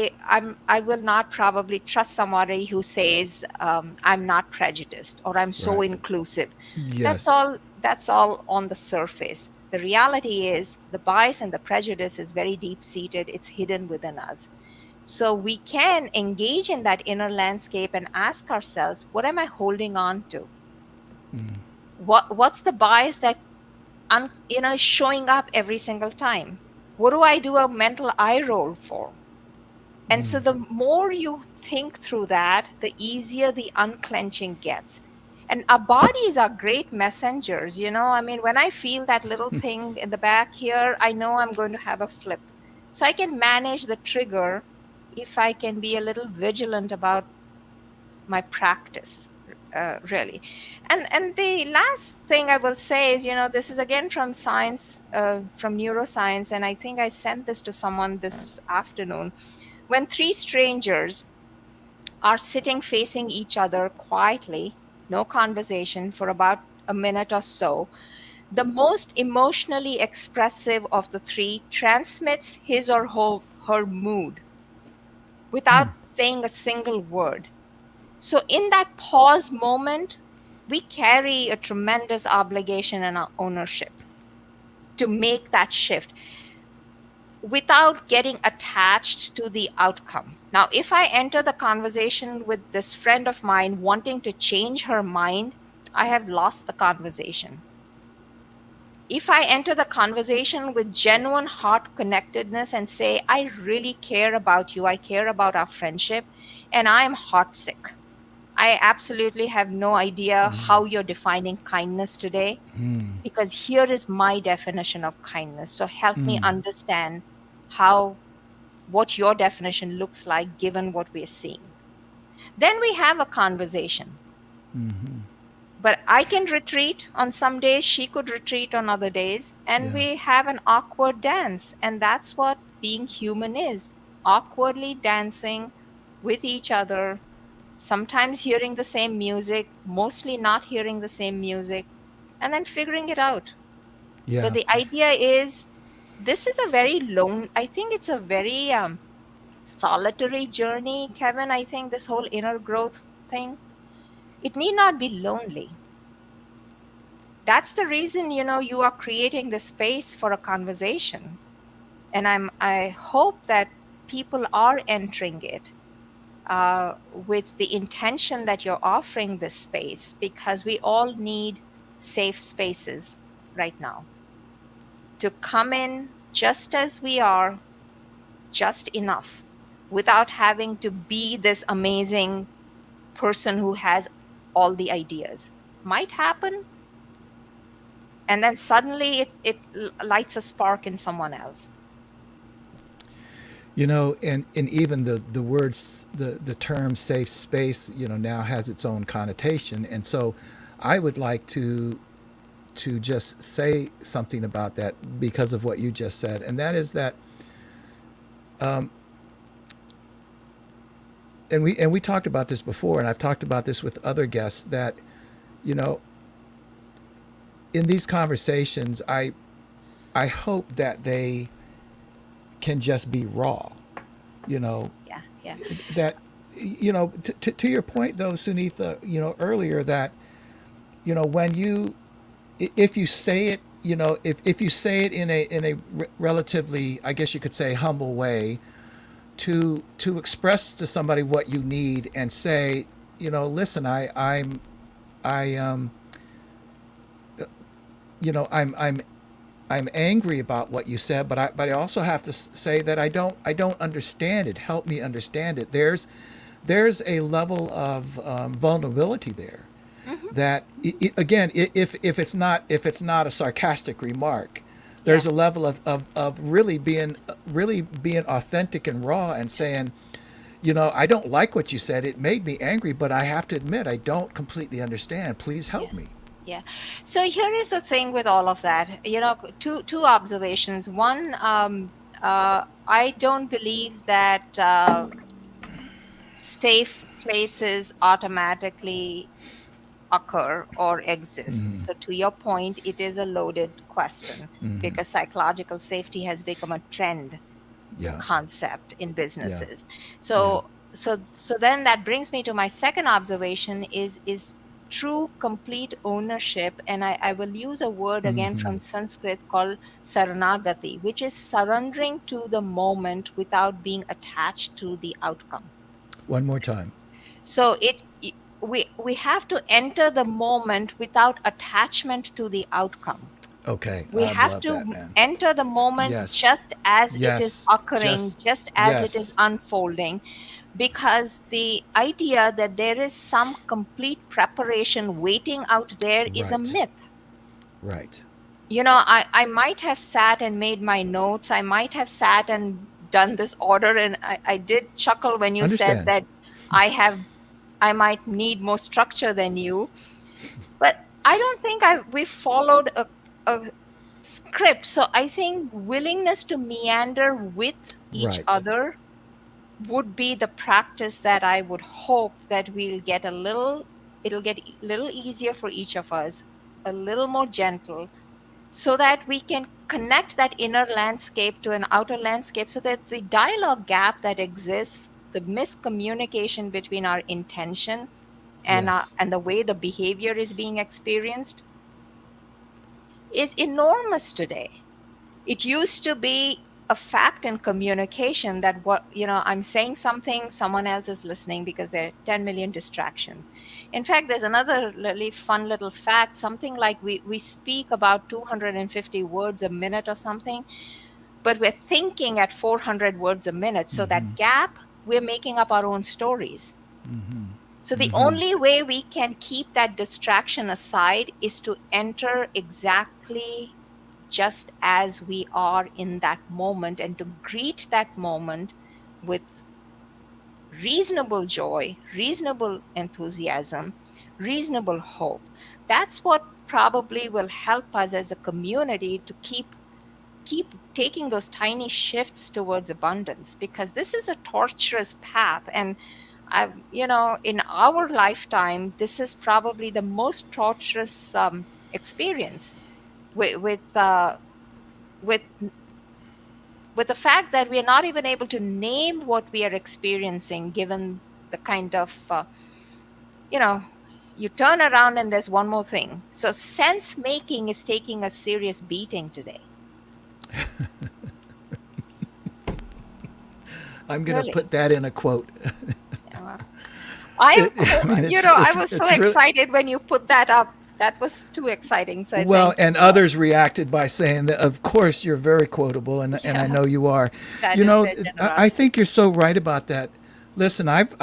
I will not probably trust somebody who says, I'm not prejudiced or I'm so Right. inclusive. Yes. That's all on the surface. The reality is the bias and the prejudice is very deep seated. It's hidden within us. So we can engage in that inner landscape and ask ourselves, what am I holding on to? What's the bias that is showing up every single time? What do I do a mental eye roll for? And so the more you think through that, the easier the unclenching gets. And our bodies are great messengers. I mean, when I feel that little thing in the back here, I know I'm going to have a flip. So I can manage the trigger if I can be a little vigilant about my practice, really. And the last thing I will say is, this is again from science, from neuroscience, and I think I sent this to someone this afternoon. When three strangers are sitting facing each other quietly, no conversation for about a minute or so, the most emotionally expressive of the three transmits his or her mood without saying a single word. So, in that pause moment, we carry a tremendous obligation and ownership to make that shift without getting attached to the outcome. Now, if I enter the conversation with this friend of mine wanting to change her mind, I have lost the conversation. If I enter the conversation with genuine heart connectedness and say, I really care about you, I care about our friendship, and I am heart sick. I absolutely have no idea how you're defining kindness today, because here is my definition of kindness. So help me understand how what your definition looks like given what we're seeing. Then we have a conversation. But I can retreat on some days, she could retreat on other days, and Yeah. we have an awkward dance. And that's what being human is, awkwardly dancing with each other, sometimes hearing the same music, mostly not hearing the same music, and then figuring it out. But Yeah. the idea is, this is a very I think it's a very solitary journey, Kevin. I think this whole inner growth thing, it need not be lonely. That's the reason, you are creating the space for a conversation. And I hope that people are entering it with the intention that you're offering this space, because we all need safe spaces right now to come in just as we are, just enough, without having to be this amazing person who has all the ideas. Might happen, and then suddenly it lights a spark in someone else. And even the words, the term safe space, now has its own connotation. And so I would like to just say something about that because of what you just said. And that is that, and we talked about this before, and I've talked about this with other guests, that, you know, in these conversations, I hope that they can just be raw, you know, Yeah, yeah. that, to your point though, Sunitha, earlier, that, when if you say it, if you say it in a relatively, I guess you could say, humble way, to express to somebody what you need and say, listen, I I'm angry about what you said, but I also have to say that I don't understand it. Help me understand it. There's a level of vulnerability there, Hmm. that again, if it's not a sarcastic remark, there's Yeah, a level of really being authentic and raw and saying, I don't like what you said. It made me angry, but I have to admit I don't completely understand. Please yeah, help me. yeah. So here is the thing with all of that. Two observations. One, I don't believe that safe places automatically occur or exist? So, to your point, it is a loaded question because psychological safety has become a trend Yeah. concept in Yeah. businesses. Yeah. So then that brings me to my second observation is true complete ownership, and I will use a word again from Sanskrit called saranagati, which is surrendering to the moment without being attached to the outcome. One more time. So we have to enter the moment without attachment to the outcome. Okay. We I have love that, to man. enter the moment Yes. just as it is Yes. occurring, Just, just as it is yes. unfolding, because the idea that there is some complete preparation waiting out there is a Right. myth. Right. I might have sat and made my notes, I might have sat and done this order, and I did chuckle when you said Understand. that I have I might need more structure than you, but I don't think we followed a script. So I think willingness to meander with each Right. other would be the practice that I would hope that it'll get a little easier for each of us, a little more gentle, so that we can connect that inner landscape to an outer landscape, so that the dialogue gap that exists, the miscommunication between our intention Yes. and the way the behavior is being experienced is enormous today. It used to be a fact in communication that I'm saying something, someone else is listening because there are 10 million distractions. In fact, there's another really fun little fact, something like we speak about 250 words a minute or something, but we're thinking at 400 words a minute. So that gap, we're making up our own stories. So the only way we can keep that distraction aside is to enter exactly just as we are in that moment, and to greet that moment with reasonable joy, reasonable enthusiasm, reasonable hope. That's what probably will help us as a community to keep taking those tiny shifts towards abundance, because this is a torturous path. And in our lifetime, this is probably the most torturous experience, with with, uh, with with the fact that we are not even able to name what we are experiencing, given the kind of you know you turn around and there's one more thing. So sense making is taking a serious beating today. I'm going to Really. put that in a quote. Uh, I am, I mean, I was so it's really, excited when you put that up. That was too exciting. So I well, thank you and for that. others reacted by saying that, of course, you're very quotable, and I Yeah, know you are. that You is know, their I generosity. think you're so right about that. Listen, I've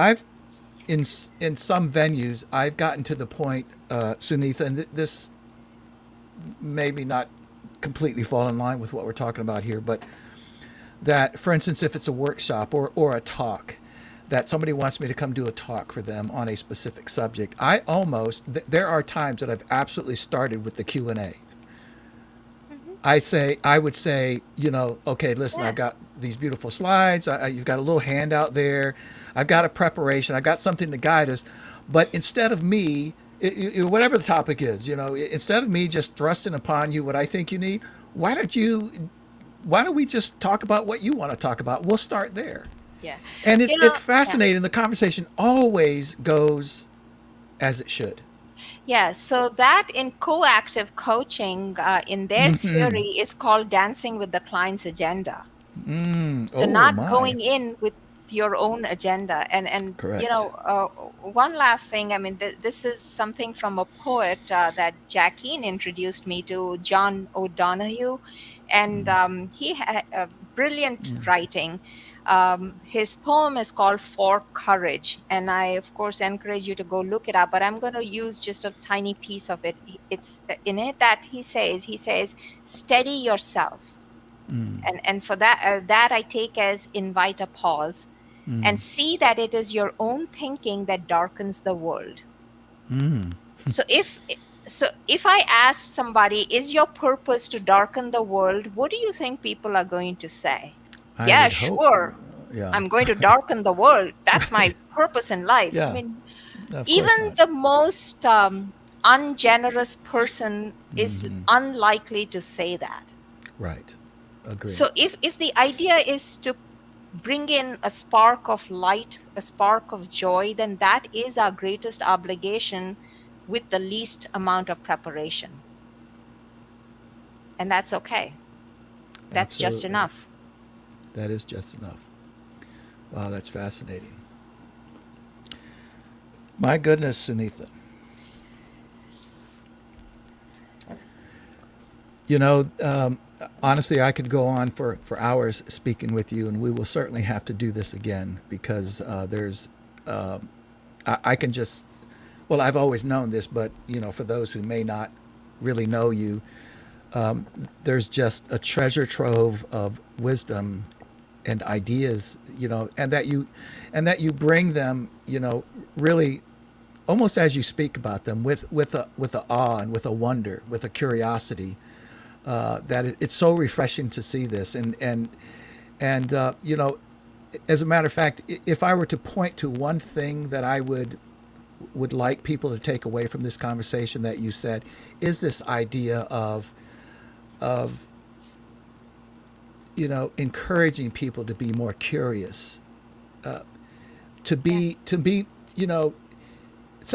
in some venues, I've gotten to the point, Sunitha, and this maybe not completely fall in line with what we're talking about here, but that, for instance, if it's a workshop or a talk, that somebody wants me to come do a talk for them on a specific subject, there are times that I've absolutely started with the Q&A. Hmm. I would say, okay, listen, Yeah. I've got these beautiful slides. You've got a little handout there. I've got a preparation. I've got something to guide us. But instead of me, whatever the topic is, instead of me just thrusting upon you what I think you need, why don't you, why don't we just talk about what you want to talk about? We'll start there. Yeah. And You it's know, yeah. fascinating. The conversation always goes as it should. Yeah, so that in coactive coaching, in their theory, is called dancing with the client's agenda. So Oh not my. going in with your own agenda. And Correct. one last thing. I mean, this is something from a poet that Jacqueline introduced me to, John O'Donohue, and he had a brilliant writing. His poem is called For Courage, and I of course encourage you to go look it up, but I'm going to use just a tiny piece of it. It's in it that he says steady yourself, and for that I take as invite a pause and see that it is your own thinking that darkens the world. So if I asked somebody, is your purpose to darken the world, what do you think people are going to say? I Yeah, would hope. sure, Yeah. I'm going to darken the world. That's my purpose in life. I Yeah. mean, Of course even not. the most ungenerous person is unlikely to say that. Right. Agree. So if the idea is to bring in a spark of light, a spark of joy, then that is our greatest obligation with the least amount of preparation. And that's okay. That's just Absolutely. enough. That is just enough. Wow, that's fascinating. My goodness, Sunitha. You know, honestly, I could go on for hours speaking with you, and we will certainly have to do this again because uh, I can just, well, I've always known this, but, for those who may not really know you, there's just a treasure trove of wisdom and ideas, and that you bring them, really almost as you speak about them with a awe and with a wonder, with a curiosity, that it's so refreshing to see this. And as a matter of fact, if I were to point to one thing that I would like people to take away from this conversation that you said, is this idea of encouraging people to be more curious, to Yeah. be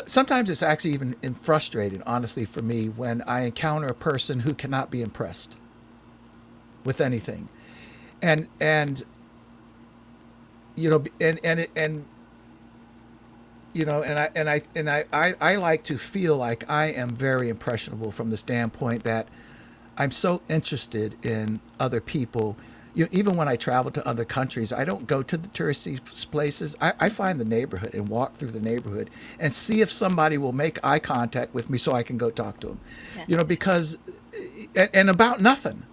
sometimes it's actually even frustrating, honestly, for me when I encounter a person who cannot be impressed with anything, and and I like to feel like I am very impressionable from the standpoint that I'm so interested in other people. Even when I travel to other countries, I don't go to the touristy places. I find the neighborhood and walk through the neighborhood and see if somebody will make eye contact with me so I can go talk to them. Yeah. Because, and about nothing.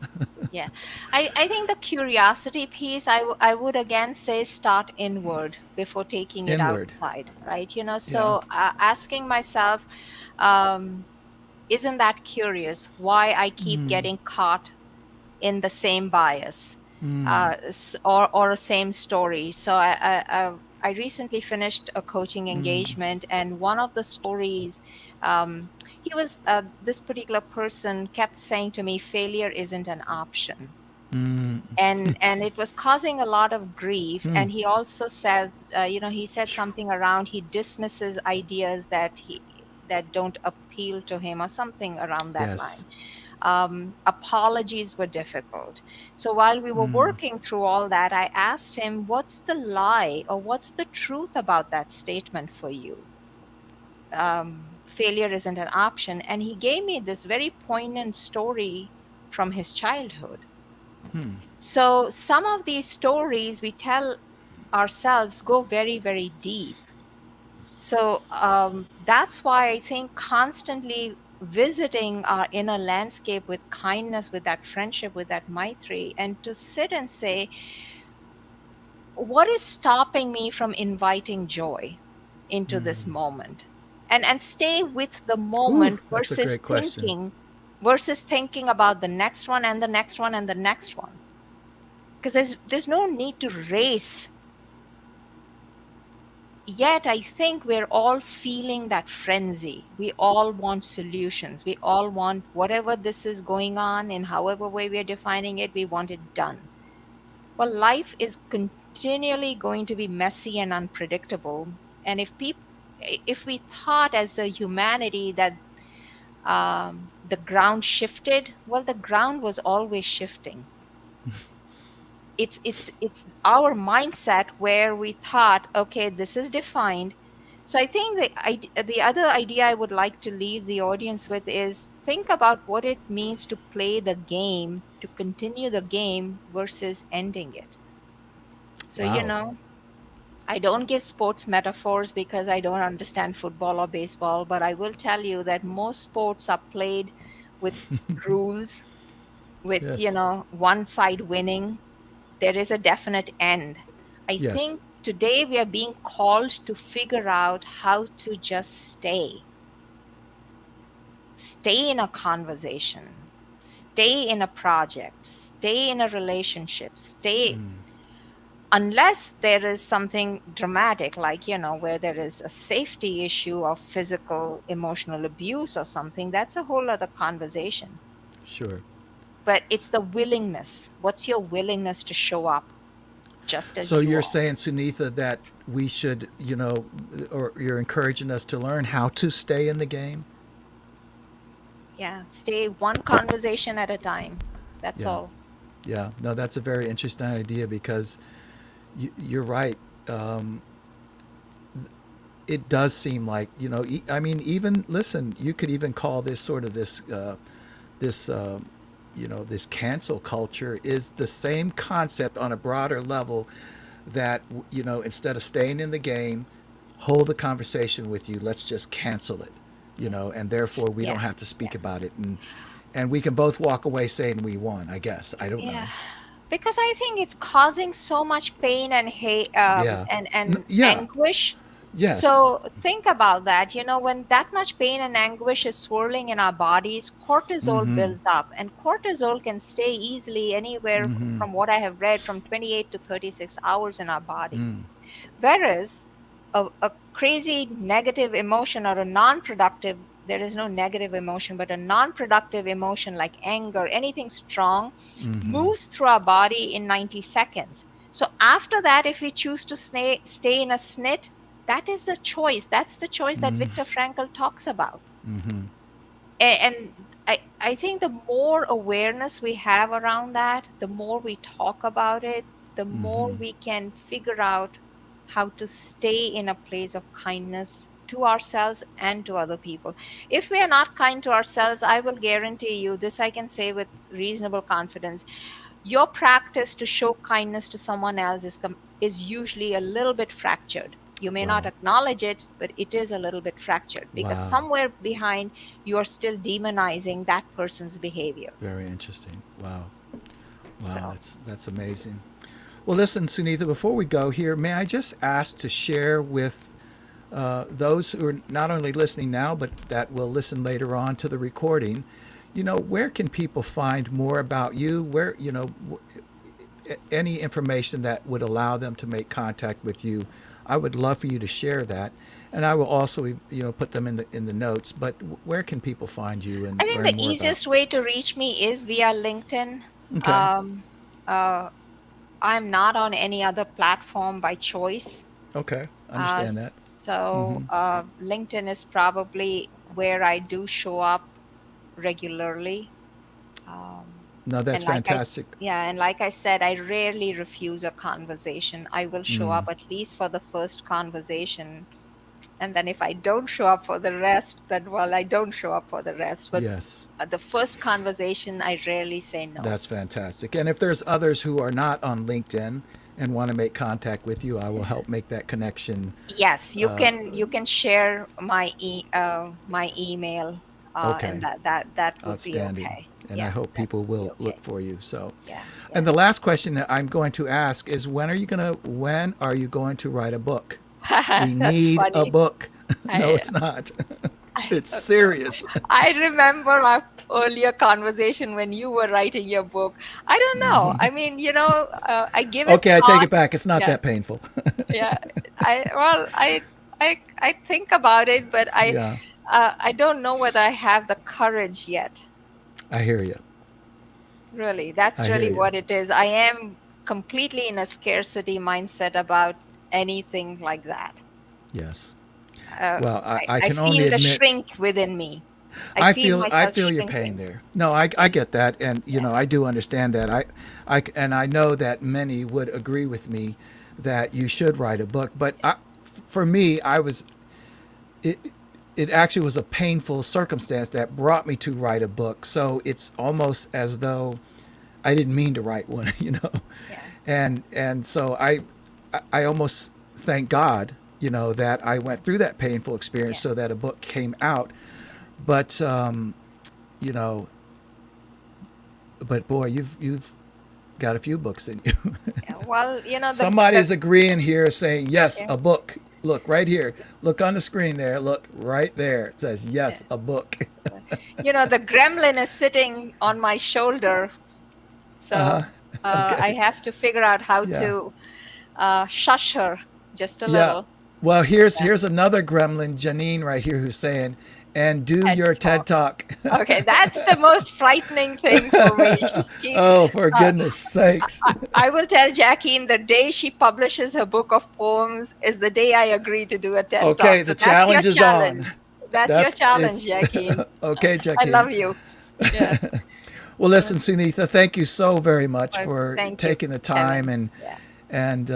Yeah. I think the curiosity piece, I would again say start inward before taking it Inward. outside, right? Yeah. So asking myself, um, isn't that curious why I keep getting caught in the same bias, or a same story? So I recently finished a coaching engagement, and one of the stories, he was this particular person kept saying to me, failure isn't an option. And it was causing a lot of grief. And he also said, he said something around, he dismisses ideas that don't appeal to him, or something around that Yes. line. Apologies were difficult. So while we were working through all that, I asked him, what's the lie or what's the truth about that statement for you? Failure isn't an option. And he gave me this very poignant story from his childhood. So some of these stories we tell ourselves go very, very deep. So that's why I think constantly visiting our inner landscape with kindness, with that friendship, with that maitri, and to sit and say, what is stopping me from inviting joy into this moment? And stay with the Whew, moment that's a great question. versus thinking about the next one and the next one and the next one. Because there's no need to race. Yet I think we're all feeling that frenzy. We all want solutions. We all want whatever this is going on in however way we're defining it, we want it done. Well, life is continually going to be messy and unpredictable. And if we thought as a humanity that the ground shifted, well, the ground was always shifting. It's our mindset where we thought, okay, this is defined. So I think the other idea I would like to leave the audience with is, think about what it means to play the game, to continue the game versus ending it. So Wow. I don't give sports metaphors because I don't understand football or baseball, but I will tell you that most sports are played with rules, with Yes. one side winning. There is a definite end. I Yes. think today we are being called to figure out how to just stay in a conversation, stay in a project, stay in a relationship, stay. unless there is something dramatic, like, where there is a safety issue of physical, emotional abuse or something, that's a whole other conversation. Sure. But it's the willingness. What's your willingness to show up just So as you you're are? saying, Sunitha, that we should, or you're encouraging us to learn how to stay in the game? Yeah, stay one conversation at a time. That's Yeah. all. Yeah. No, that's a very interesting idea because you're right. Um, it does seem like, I mean, even listen, you could even call this sort of this this cancel culture is the same concept on a broader level, that instead of staying in the game, hold the conversation with you, let's just cancel it, and therefore we don't Yeah, have to yeah, speak about it, and we can both walk away saying we won, I guess. I don't yeah. know. Because I think it's causing so much pain and hate, Yeah. and Yeah. anguish. Yes. So think about that. When that much pain and anguish is swirling in our bodies, cortisol Mm-hmm. builds up, and cortisol can stay easily anywhere Mm-hmm. from what I have read from 28 to 36 hours in our body. Mm. Whereas a crazy negative emotion or a non productive, there is no negative emotion, but a non productive emotion like anger, anything strong, Mm-hmm. moves through our body in 90 seconds. So after that, if we choose to stay in a snit, that is the choice. That's the choice that Viktor Frankl talks about. Mm-hmm. And I think the more awareness we have around that, the more we talk about it, the more Mm-hmm. we can figure out how to stay in a place of kindness to ourselves and to other people. If we are not kind to ourselves, I will guarantee you this, I can say with reasonable confidence, your practice to show kindness to someone else is usually a little bit fractured. You may not Wow. acknowledge it, but it is a little bit fractured because Wow. somewhere behind you are still demonizing that person's behavior. Very interesting. Wow. Wow, So, that's amazing. Well, listen, Sunitha, before we go here, may I just ask to share with those who are not only listening now, but that will listen later on to the recording, where can people find more about you? Where, any information that would allow them to make contact with you? I would love for you to share that. And I will also, put them in the notes. But where can people find you I and think learn the more about? easiest way to reach me is via LinkedIn. Okay. Um, uh, I'm not on any other platform by choice. Okay. Understand that. So Mm-hmm. LinkedIn is probably where I do show up regularly. No, that's And fantastic. yeah, and like I said, I rarely refuse a conversation. I will show Mm. up at least for the first conversation. And then if I don't show up for the rest, then well, I don't show up for the rest. But Yes. at the first conversation, I rarely say no. That's fantastic. And if there's others who are not on LinkedIn and want to make contact with you, I will help make that connection. Yes, you Uh, can you can share my email, and okay, that would be outstanding. okay. And I Yeah, hope that people would be will look okay. for you. So, Yeah, and yeah. the last question that I'm going to ask is, when are you going to write a book? We That's need a funny. book. No, I, it's not. I It's serious. I remember our earlier conversation when you were writing your book. I don't know. I mean, I give it Okay, I take thought. it back. It's not Yeah, that painful. yeah. I think about it, but Yeah, I don't know whether I have the courage yet. I hear you. Really, that's I hear really you. what it is. I am completely in a scarcity mindset about anything like that. Yes. Uh, Well, I I can only feel the admit shrink within me. I I feel feel I myself feel your pain shrinking. there. No, Yeah, I get that, and yeah, I do understand that. And I know that many would agree with me that you should write a book. But for me, it it actually was a painful circumstance that brought me to write a book. So it's almost as though I didn't mean to write one, yeah, and so I almost thank God, that I went through that painful experience yeah, so that a book came out. yeah. But you know, but boy, you've got a few books in you. Yeah. Well, Somebody is agreeing here, saying yes, yeah, a book. Look right here. Look on the screen there. Look right there. It says yeah. yes, a book. The gremlin is sitting on my shoulder, Uh so huh. Okay. I have to figure out how Yeah. to shush her just a Yeah. little. Well, here's another gremlin, Janine, right here, who's saying, "And do TED your Talk. TED Talk." Okay, that's the most frightening thing for me. Oh, for Uh, goodness sakes. I will tell Jackie, the day she publishes her book of poems is the day I agree to do a TED Okay, Talk. So the that's your challenge is on. challenge. That's your That's challenge, it's Jackie. okay, I Jackie. love you. Yeah. Well, listen, Sunitha, thank you so very much Well, for thank you, taking the time Kevin. Yeah. and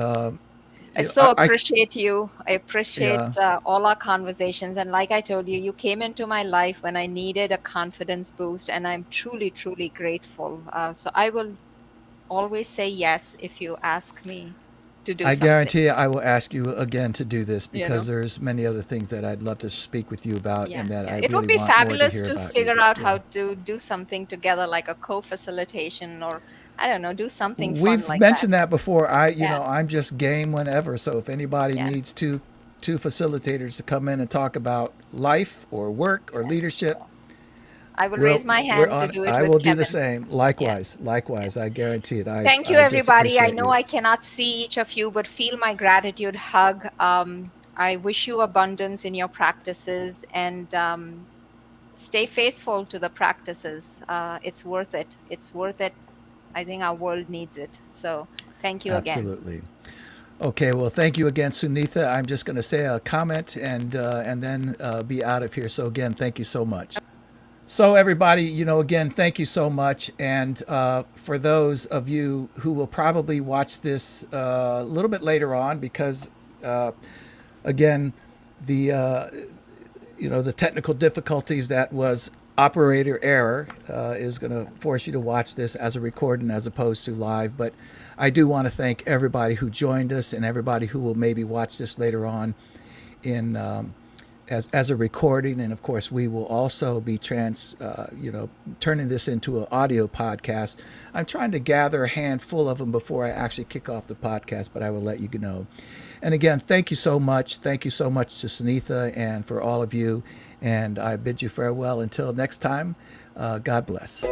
I you know, so appreciate you. I yeah, appreciate all our conversations. And like I told you, you came into my life when I needed a confidence boost, and I'm truly, truly grateful. So I will always say yes if you ask me to do I something, guarantee you I will ask you again to do this you because know? there's many other things that I'd love to speak with you about Yeah, and that yeah. I It would really be want more to fabulous hear to about you. figure out how Yeah. to do something together, like a co-facilitation, or I don't know, do something fun We've like that. mentioned that before. Yeah, I'm just game whenever. So if anybody yeah, needs two facilitators to come in and talk about life or work or yeah. leadership, I will raise my we're hand to on. do it I with will do the Kevin. same. Yeah. Likewise, Yeah. likewise. I guarantee it. Thank you, I just everybody. I appreciate know you. I cannot see each of you, but feel my gratitude hug. I wish you abundance in your practices, and stay faithful to the practices. It's worth it. It's worth it. I think our world needs it. So thank you again. Absolutely. Okay, well, thank you again, Sunitha. I'm just going to say a comment and then be out of here. So again, thank you so much. So everybody, again, thank you so much. And for those of you who will probably watch this a little bit later on, because again, the the technical difficulties that was operator error is going to force you to watch this as a recording as opposed to live. But I do want to thank everybody who joined us and everybody who will maybe watch this later on in as a recording. And of course, we will also be turning this into an audio podcast. I'm trying to gather a handful of them before I actually kick off the podcast, but I will let you know. And again, thank you so much. Thank you so much to Sunitha and for all of you. And I bid you farewell until next time. God bless.